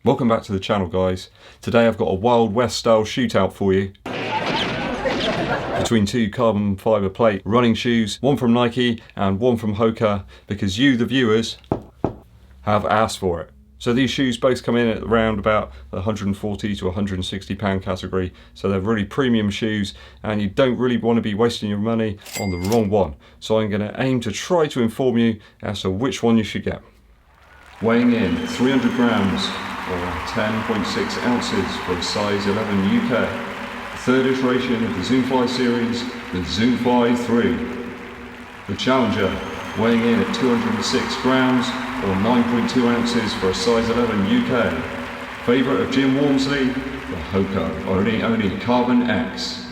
Welcome back to the channel, guys. Today I've got a Wild West style shootout for you between two carbon fibre plate running shoes, one from Nike and one from Hoka, because you, the viewers, have asked for it. So these shoes both come in at around about the 140 to 160 pound category, so they're really premium shoes and you don't really want to be wasting your money on the wrong one. So I'm going to aim to try to inform you as to which one you should get. Weighing in 300 grams or 10.6 ounces for a size 11 UK. Third iteration of the Zoomfly series, the Zoomfly 3. The Challenger, weighing in at 206 grams or 9.2 ounces for a size 11 UK. Favourite of Jim Walmsley, the Hoka Only Carbon X.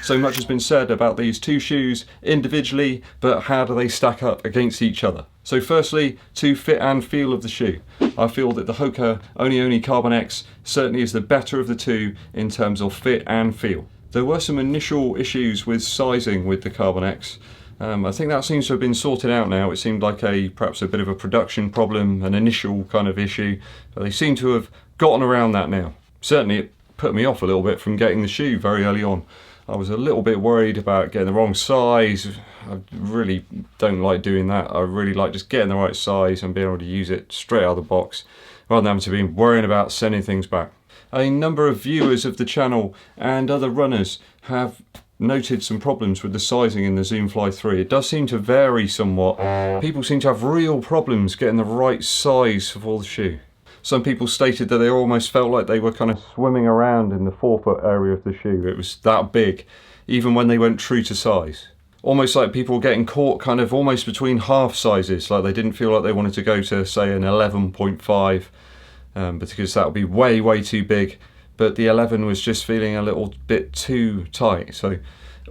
So much has been said about these two shoes individually, but how do they stack up against each other? So firstly, to fit and feel of the shoe. I feel that the Hoka Only Carbon X certainly is the better of the two in terms of fit and feel. There were some initial issues with sizing with the Carbon X. I think that seems to have been sorted out now. It seemed like perhaps a bit of a production problem, an initial kind of issue, but they seem to have gotten around that now. Certainly it put me off a little bit from getting the shoe very early on. I was a little bit worried about getting the wrong size. I really don't like doing that. I really like just getting the right size and being able to use it straight out of the box rather than having to be worrying about sending things back. A number of viewers of the channel and other runners have noted some problems with the sizing in the Zoomfly 3. It does seem to vary somewhat. People seem to have real problems getting the right size for the shoe. Some people stated that they almost felt like they were kind of swimming around in the forefoot area of the shoe. It was that big, even when they went true to size. Almost like people were getting caught kind of almost between half sizes, like they didn't feel like they wanted to go to, say, an 11.5, because that would be way, way too big. But the 11 was just feeling a little bit too tight. So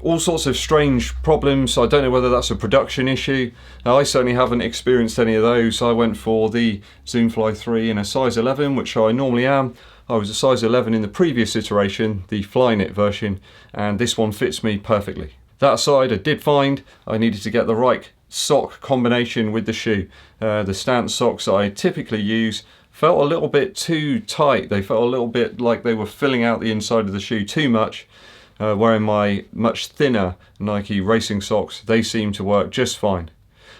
all sorts of strange problems. I don't know whether that's a production issue. Now, I certainly haven't experienced any of those. I went for the Zoomfly 3 in a size 11, which I normally am. I was a size 11 in the previous iteration, the Flyknit version, and this one fits me perfectly. That aside, I did find I needed to get the right sock combination with the shoe. The stance socks that I typically use felt a little bit too tight. They felt a little bit like they were filling out the inside of the shoe too much. Wearing my much thinner Nike racing socks, they seem to work just fine.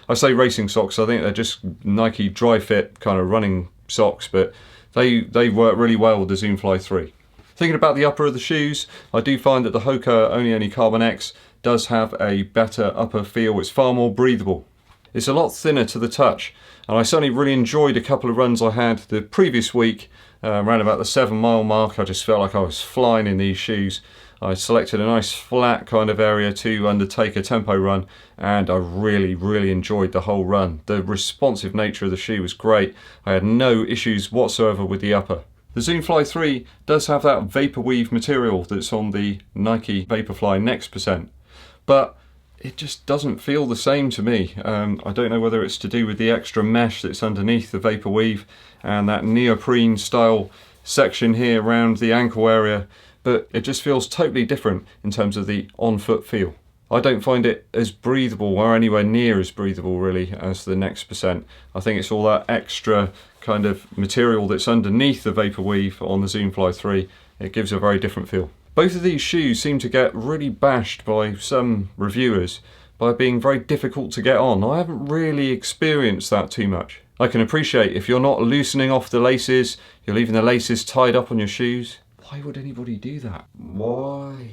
I say racing socks, I think they're just Nike dry fit kind of running socks, but they work really well with the Zoomfly 3. Thinking about the upper of the shoes, I do find that the Hoka Only Carbon X does have a better upper feel. It's far more breathable. It's a lot thinner to the touch, and I certainly really enjoyed a couple of runs I had the previous week, around about the 7-mile mark. I just felt like I was flying in these shoes. I selected a nice flat kind of area to undertake a tempo run, and I really, really enjoyed the whole run. The responsive nature of the shoe was great. I had no issues whatsoever with the upper. The Zoomfly 3 does have that Vaporweave material that's on the Nike Vaporfly Next Percent, but it just doesn't feel the same to me. I don't know whether it's to do with the extra mesh that's underneath the Vaporweave and that neoprene style section here around the ankle area, but it just feels totally different in terms of the on-foot feel. I don't find it as breathable or anywhere near as breathable really as the Next Percent. I think it's all that extra kind of material that's underneath the Vaporweave on the Zoomfly 3. It gives a very different feel. Both of these shoes seem to get really bashed by some reviewers by being very difficult to get on. I haven't really experienced that too much. I can appreciate if you're not loosening off the laces, you're leaving the laces tied up on your shoes. Why would anybody do that? Why?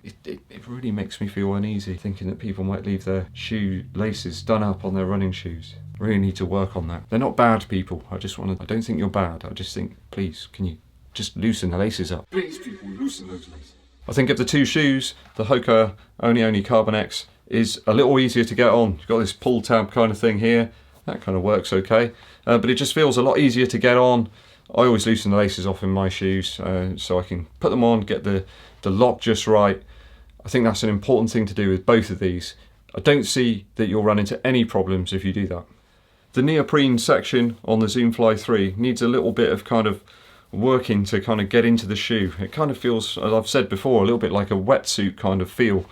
It really makes me feel uneasy thinking that people might leave their shoe laces done up on their running shoes. Really need to work on that. They're not bad people. I don't think you're bad. I just think, please, can you just loosen the laces up? Please, people, loosen those laces. I think of the two shoes, the Hoka Only Carbon X is a little easier to get on. You've got this pull tab kind of thing here. That kind of works okay. But it just feels a lot easier to get on. I always loosen the laces off in my shoes so I can put them on, get the lock just right. I think that's an important thing to do with both of these. I don't see that you'll run into any problems if you do that. The neoprene section on the Zoomfly 3 needs a little bit of kind of working to kind of get into the shoe. It kind of feels, as I've said before, a little bit like a wetsuit kind of feel.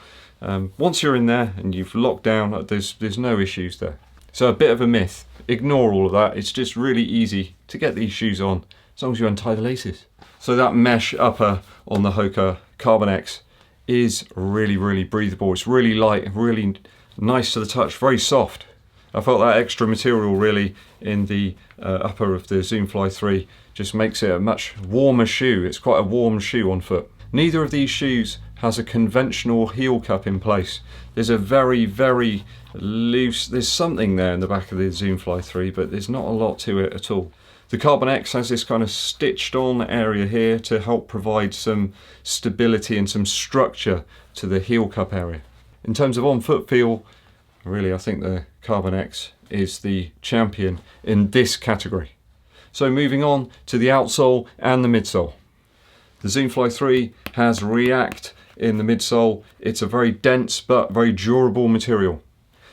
Once you're in there and you've locked down, there's no issues there. So a bit of a myth. Ignore all of that. It's just really easy to get these shoes on as long as you untie the laces. So that mesh upper on the Hoka Carbon X is really, really breathable. It's really light, really nice to the touch, very soft. I felt that extra material really in the upper of the Zoomfly 3 just makes it a much warmer shoe. It's quite a warm shoe on foot. Neither of these shoes has a conventional heel cup in place. There's a very, very loose, there's something there in the back of the Zoomfly 3, but there's not a lot to it at all. The Carbon X has this kind of stitched on area here to help provide some stability and some structure to the heel cup area. In terms of on-foot feel, really I think the Carbon X is the champion in this category. So moving on to the outsole and the midsole. The Zoomfly 3 has React in the midsole. It's a very dense but very durable material.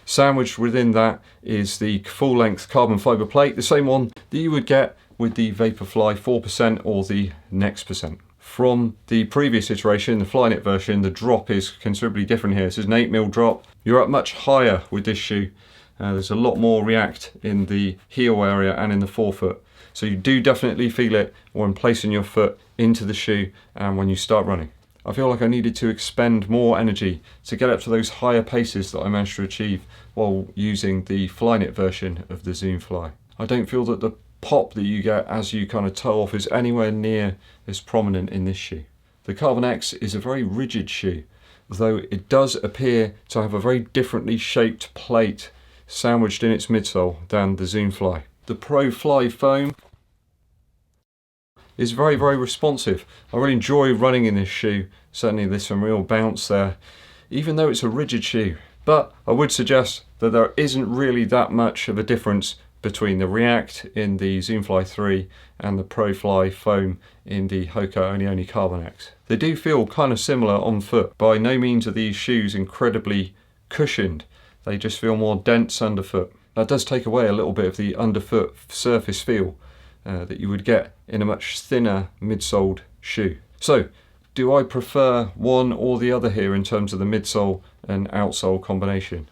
Sandwiched within that is the full-length carbon fibre plate, the same one that you would get with the Vaporfly 4% or the Next percent. From the previous iteration, the Flyknit version, the drop is considerably different here. This is an 8mm drop. You're up much higher with this shoe. There's a lot more React in the heel area and in the forefoot. So you do definitely feel it when placing your foot into the shoe and when you start running. I feel like I needed to expend more energy to get up to those higher paces that I managed to achieve while using the Flyknit version of the Zoomfly. I don't feel that the pop that you get as you kind of toe off is anywhere near as prominent in this shoe. The Carbon X is a very rigid shoe, though it does appear to have a very differently shaped plate sandwiched in its midsole than the Zoomfly. The Pro Fly foam is very, very responsive. I really enjoy running in this shoe. Certainly there's some real bounce there, even though it's a rigid shoe. But I would suggest that there isn't really that much of a difference between the React in the Zoomfly 3 and the Pro Fly foam in the Hoka Oni Carbon X. They do feel kind of similar on foot. By no means are these shoes incredibly cushioned. They just feel more dense underfoot. That does take away a little bit of the underfoot surface feel that you would get in a much thinner midsoled shoe. So, do I prefer one or the other here in terms of the midsole and outsole combination?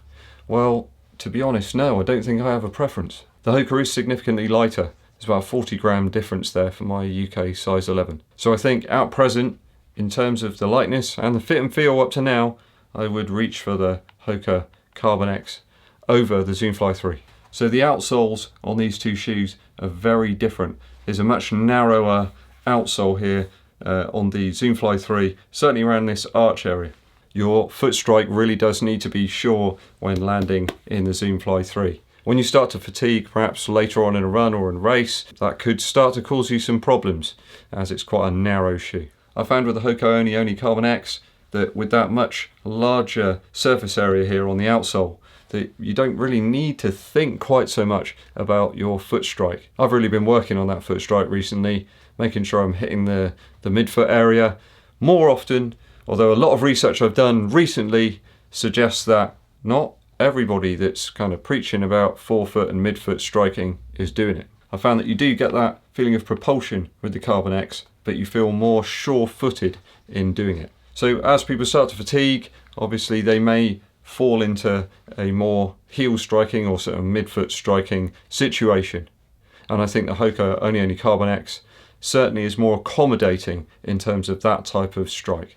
Well, to be honest, no, I don't think I have a preference. The Hoka is significantly lighter. There's about a 40-gram difference there for my UK size 11. So I think at present, in terms of the lightness and the fit and feel up to now, I would reach for the Hoka Carbon X over the Zoomfly 3. So the outsoles on these two shoes are very different. There's a much narrower outsole here on the Zoomfly 3, certainly around this arch area. Your foot strike really does need to be sure when landing in the Zoomfly 3. When you start to fatigue, perhaps later on in a run or in a race, that could start to cause you some problems, as it's quite a narrow shoe. I found with the Hoka Oni Carbon X that with that much larger surface area here on the outsole, that you don't really need to think quite so much about your foot strike. I've really been working on that foot strike recently, making sure I'm hitting the midfoot area more often, although a lot of research I've done recently suggests that not everybody that's kind of preaching about forefoot and midfoot striking is doing it. I found that you do get that feeling of propulsion with the Carbon X, but you feel more sure-footed in doing it. So as people start to fatigue, obviously they may fall into a more heel striking or sort of midfoot striking situation. And I think the Hoka Oni Carbon X certainly is more accommodating in terms of that type of strike.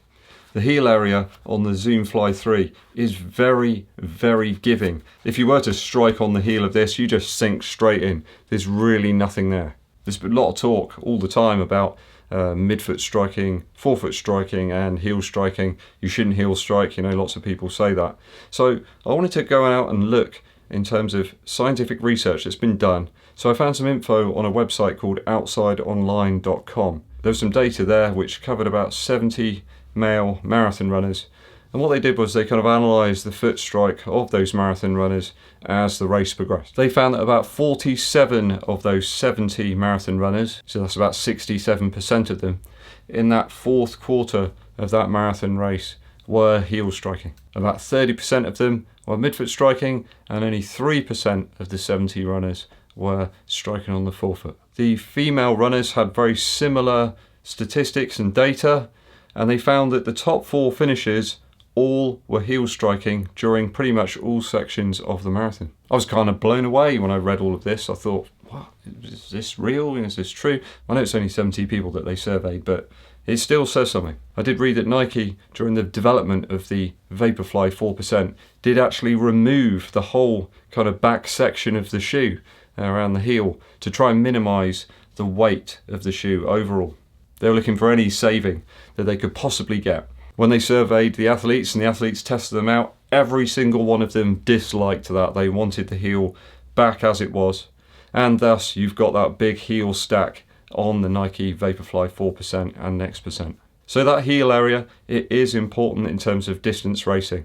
The heel area on the Zoomfly 3 is very, very giving. If you were to strike on the heel of this, you just sink straight in. There's really nothing there. There's a lot of talk all the time about midfoot striking, forefoot striking and heel striking. You shouldn't heel strike, lots of people say that. So I wanted to go out and look in terms of scientific research that's been done. So I found some info on a website called outsideonline.com. There's some data there which covered about 70 male marathon runners, and what they did was they kind of analysed the foot strike of those marathon runners as the race progressed. They found that about 47 of those 70 marathon runners, so that's about 67% of them, in that fourth quarter of that marathon race were heel striking. About 30% of them were midfoot striking, and only 3% of the 70 runners were striking on the forefoot. The female runners had very similar statistics and data, and they found that the top 4 finishers all were heel striking during pretty much all sections of the marathon. I was kind of blown away when I read all of this. I thought, what, is this real? Is this true? I know it's only 70 people that they surveyed, but it still says something. I did read that Nike, during the development of the Vaporfly 4%, did actually remove the whole kind of back section of the shoe around the heel to try and minimize the weight of the shoe overall. They were looking for any saving that they could possibly get. When they surveyed the athletes and the athletes tested them out, every single one of them disliked that. They wanted the heel back as it was, and thus you've got that big heel stack on the Nike Vaporfly 4% and Next percent. So that heel area, it is important in terms of distance racing,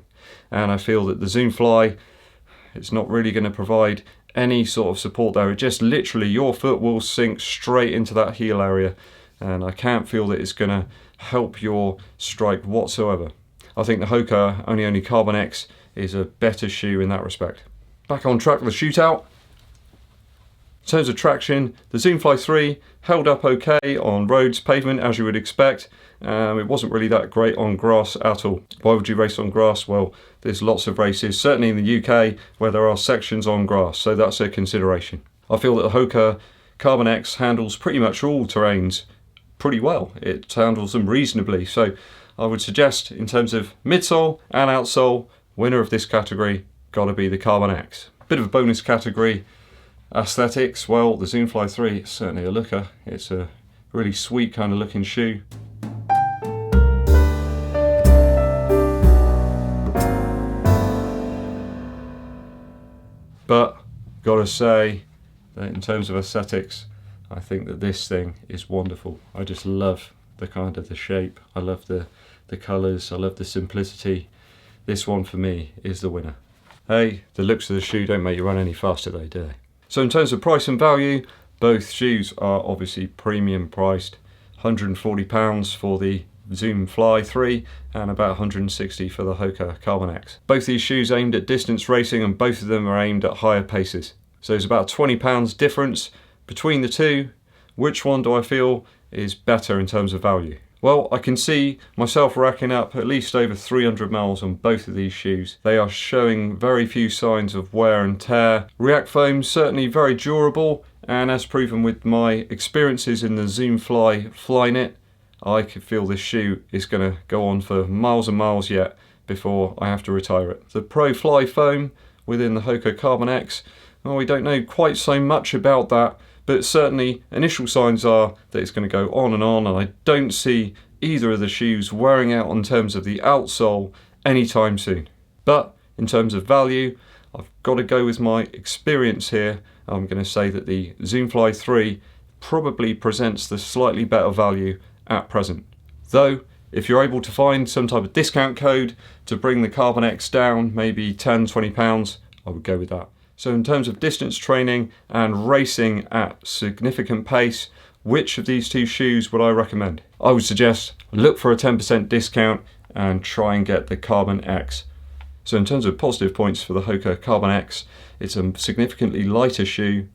and I feel that the Zoom Fly, it's not really going to provide any sort of support there. It just literally, your foot will sink straight into that heel area, and I can't feel that it's going to help your strike whatsoever. I think the Hoka Only Carbon X is a better shoe in that respect. Back on track with the shootout. In terms of traction, the Zoom Fly 3 held up okay on roads, pavement, as you would expect. It wasn't really that great on grass at all. Why would you race on grass? Well, there's lots of races, certainly in the UK, where there are sections on grass, so that's a consideration. I feel that the Hoka Carbon X handles pretty much all terrains pretty well. It handles them reasonably, so I would suggest, in terms of midsole and outsole, winner of this category gotta be the Carbon X. Bit of a bonus category. Aesthetics, well, the Zoom Fly 3 is certainly a looker. It's a really sweet kind of looking shoe. But gotta say that in terms of aesthetics, I think that this thing is wonderful. I just love the kind of the shape. I love the colours. I love the simplicity. This one for me is the winner. Hey, the looks of the shoe don't make you run any faster though, do they? So in terms of price and value, both shoes are obviously premium priced. £140 for the Zoom Fly 3 and about £160 for the Hoka Carbon X. Both these shoes aimed at distance racing, and both of them are aimed at higher paces. So there's about £20 difference between the two. Which one do I feel is better in terms of value? Well, I can see myself racking up at least over 300 miles on both of these shoes. They are showing very few signs of wear and tear. React foam certainly very durable, and as proven with my experiences in the Zoom Fly Flyknit, I could feel this shoe is going to go on for miles and miles yet before I have to retire it. The Pro Fly foam within the Hoka Carbon X, well, we don't know quite so much about that, but certainly initial signs are that it's going to go on, and I don't see either of the shoes wearing out in terms of the outsole anytime soon. But in terms of value, I've got to go with my experience here. I'm going to say that the Zoom Fly 3 probably presents the slightly better value at present. Though, if you're able to find some type of discount code to bring the Carbon X down, maybe £10–20, I would go with that. So in terms of distance training and racing at significant pace, which of these two shoes would I recommend? I would suggest look for a 10% discount and try and get the Carbon X. So in terms of positive points for the Hoka Carbon X, it's a significantly lighter shoe.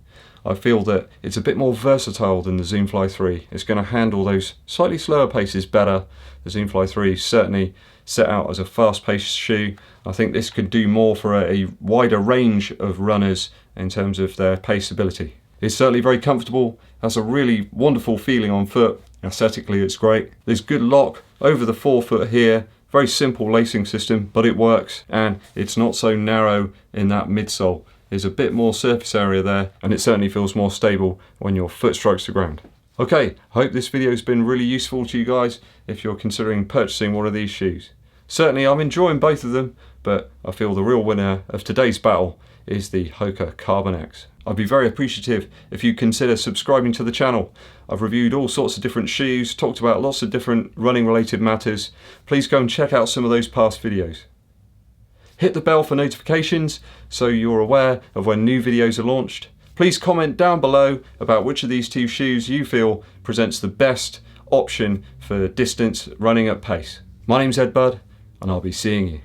I feel that it's a bit more versatile than the Zoom Fly 3. It's going to handle those slightly slower paces better. The Zoom Fly 3 certainly set out as a fast-paced shoe. I think this could do more for a wider range of runners in terms of their pace ability. It's certainly very comfortable, has a really wonderful feeling on foot. Aesthetically it's great. There's good lock over the forefoot here, very simple lacing system, but it works, and it's not so narrow in that midsole. There's a bit more surface area there, and it certainly feels more stable when your foot strikes the ground. Okay, I hope this video has been really useful to you guys if you're considering purchasing one of these shoes. Certainly I'm enjoying both of them, but I feel the real winner of today's battle is the Hoka Carbon X. I'd be very appreciative if you consider subscribing to the channel. I've reviewed all sorts of different shoes, talked about lots of different running related matters. Please go and check out some of those past videos. Hit the bell for notifications so you're aware of when new videos are launched. Please comment down below about which of these two shoes you feel presents the best option for distance running at pace. My name's EDDBUD, and I'll be seeing you.